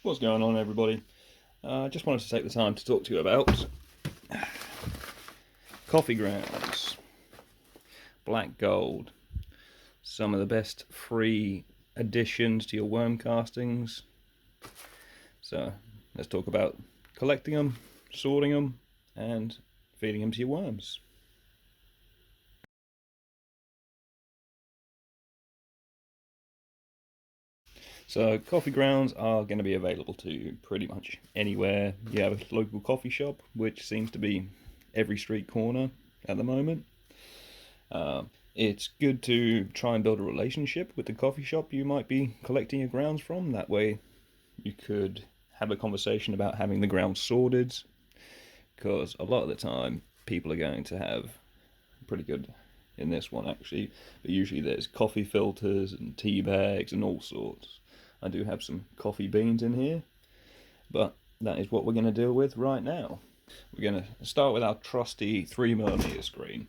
What's going on, everybody? I just wanted to take the time to talk to you about coffee grounds, black gold, some of the best free additions to your worm castings. So let's talk about collecting them, sorting them, and feeding them to your worms. So coffee grounds are going to be available to pretty much anywhere you have a local coffee shop, which seems to be every street corner at the moment. It's good to try and build a relationship with the coffee shop you might be collecting your grounds from. That way you could have a conversation about having the grounds sorted, because a lot of the time people are going to have pretty good in this one actually, but usually there's coffee filters and tea bags and all sorts. I do have some coffee beans in here, but that is what we're going to deal with right now. We're going to start with our trusty 3mm screen,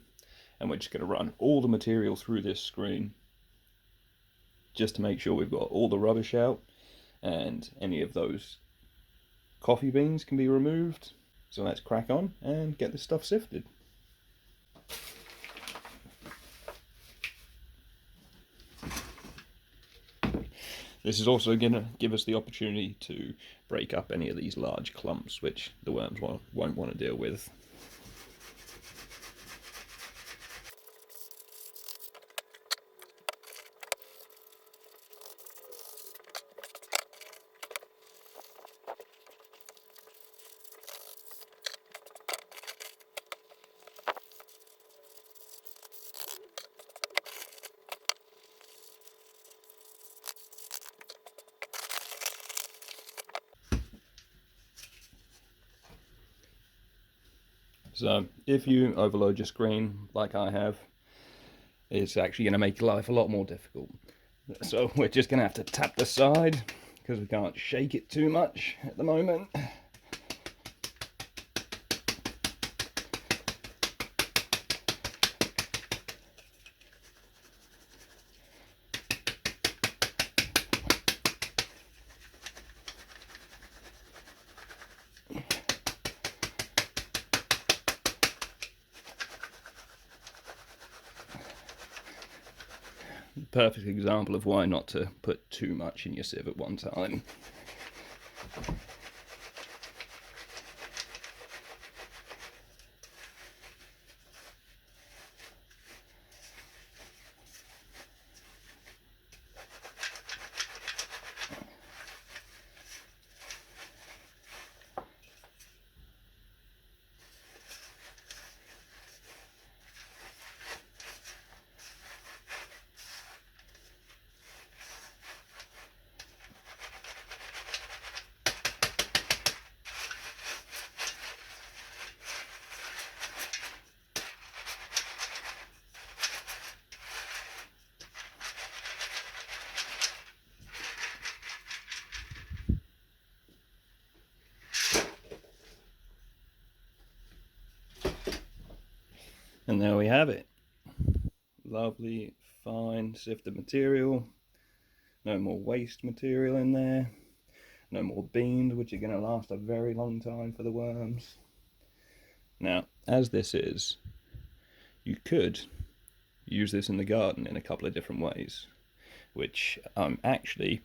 and we're just going to run all the material through this screen just to make sure we've got all the rubbish out and any of those coffee beans can be removed. So let's crack on and get this stuff sifted. This is also going to give us the opportunity to break up any of these large clumps which the worms won't want to deal with. So if you overload your screen like I have, it's actually going to make life a lot more difficult. So we're just going to have to tap the side because we can't shake it too much at the moment. Perfect example of why not to put too much in your sieve at one time. And there we have it. Lovely, fine, sifted material. No more waste material in there. No more beans, which are going to last a very long time for the worms. Now, as this is, you could use this in the garden in a couple of different ways, which I'm actually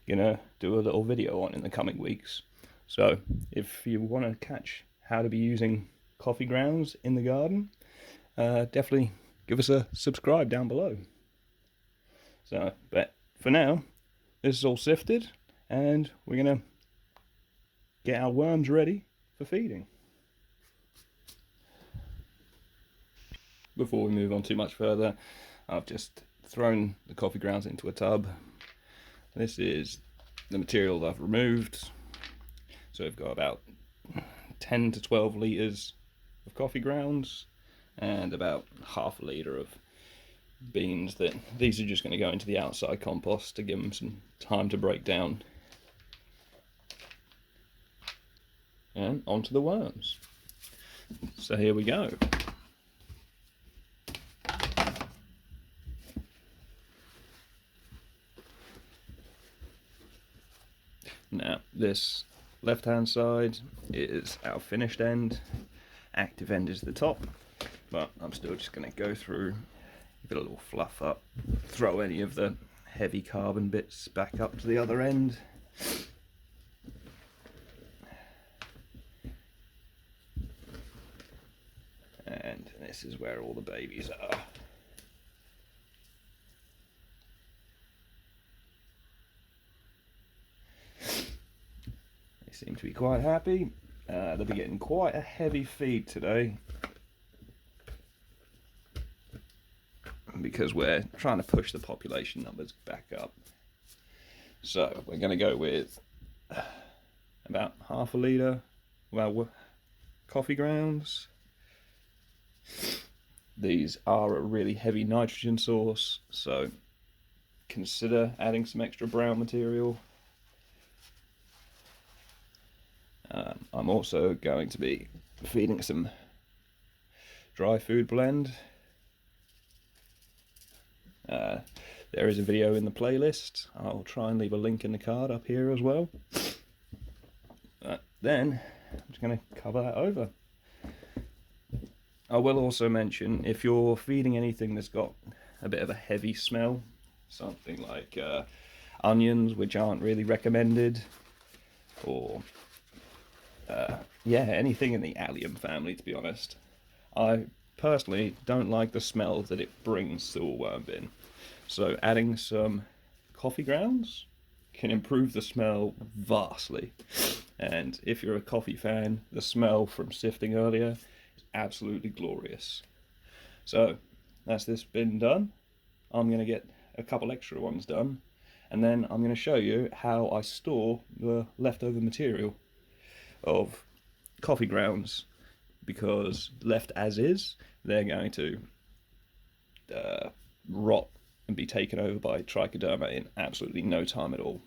going to do a little video on in the coming weeks. So if you want to catch how to be using coffee grounds in the garden, definitely give us a subscribe down below. So, but for now, this is all sifted, and we're going to get our worms ready for feeding. Before we move on too much further, I've just thrown the coffee grounds into a tub. This is the material that I've removed. So we've got about 10 to 12 litres of coffee grounds and about half a litre of beans. These are just going to go into the outside compost to give them some time to break down. And onto the worms. So here we go. Now, this left hand side is our finished end, active end is the top, but I'm still just going to go through, give it a little fluff up, throw any of the heavy carbon bits back up to the other end. And this is where all the babies are. They seem to be quite happy. They'll be getting quite a heavy feed today, because we're trying to push the population numbers back up. So we're going to go with about half a litre of our coffee grounds. These are a really heavy nitrogen source, so consider adding some extra brown material. I'm also going to be feeding some dry food blend. There is a video in the playlist. I'll try and leave a link in the card up here as well. Then I'm just going to cover that over. I will also mention, if you're feeding anything that's got a bit of a heavy smell, something like onions, which aren't really recommended, or yeah, anything in the allium family, to be honest. I personally don't like the smell that it brings to a worm bin. So adding some coffee grounds can improve the smell vastly. And if you're a coffee fan, the smell from sifting earlier is absolutely glorious. So that's this bin done. I'm going to get a couple extra ones done, and then I'm going to show you how I store the leftover material of coffee grounds, because left as is, they're going to rot and be taken over by trichoderma in absolutely no time at all.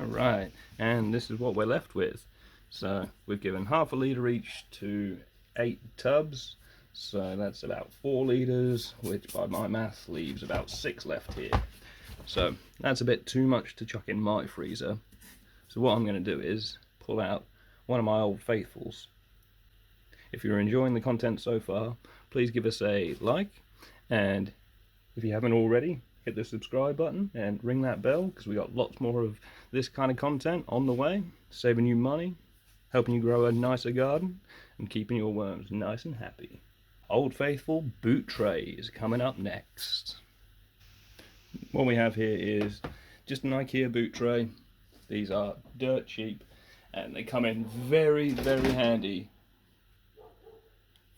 Alright, and this is what we're left with. So we've given half a litre each to 8 tubs, so that's about 4 litres, which by my math leaves about 6 left here. So that's a bit too much to chuck in my freezer. So what I'm going to do is pull out one of my old faithfuls. If you're enjoying the content so far, please give us a like, and if you haven't already, hit the subscribe button and ring that bell, because we got lots more of this kind of content on the way, saving you money, helping you grow a nicer garden, and keeping your worms nice and happy. Old Faithful boot tray is coming up next. What we have here is just an IKEA boot tray. These are dirt cheap, and they come in very, very handy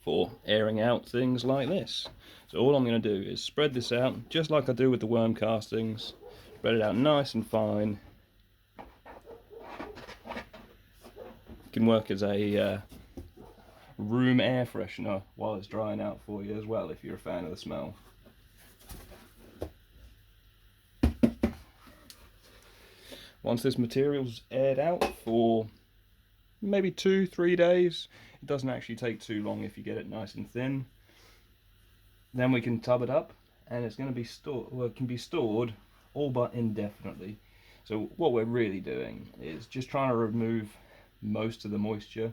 for airing out things like this. So all I'm going to do is spread this out just like I do with the worm castings. Spread it out nice and fine. It can work as a room air freshener while it's drying out for you as well, if you're a fan of the smell. Once this material's aired out for maybe 2-3 days, it doesn't actually take too long if you get it nice and thin, then we can tub it up, and it's going to be stored, well, it can be stored all but indefinitely. So what we're really doing is just trying to remove most of the moisture,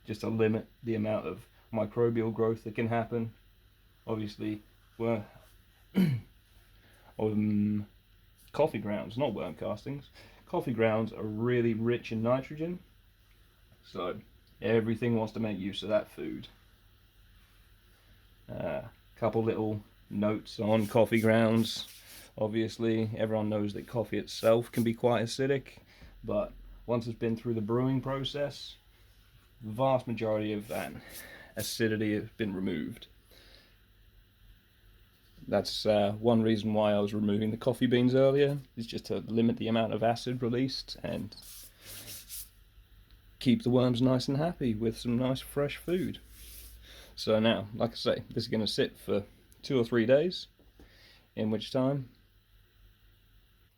just to limit the amount of microbial growth that can happen. Obviously, we're coffee grounds, not worm castings. Coffee grounds are really rich in nitrogen, so everything wants to make use of that food. Couple little notes on coffee grounds. Obviously, everyone knows that coffee itself can be quite acidic, but once it's been through the brewing process, the vast majority of that acidity has been removed. That's one reason why I was removing the coffee beans earlier, is just to limit the amount of acid released and keep the worms nice and happy with some nice fresh food. So now, like I say, this is going to sit for 2 or 3 days, in which time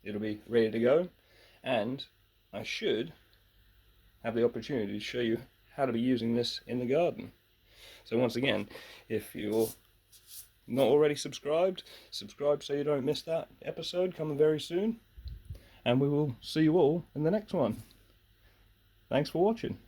it'll be ready to go, and I should have the opportunity to show you how to be using this in the garden. So once again, if you're not already subscribed, subscribe so you don't miss that episode coming very soon, and we will see you all in the next one. Thanks for watching.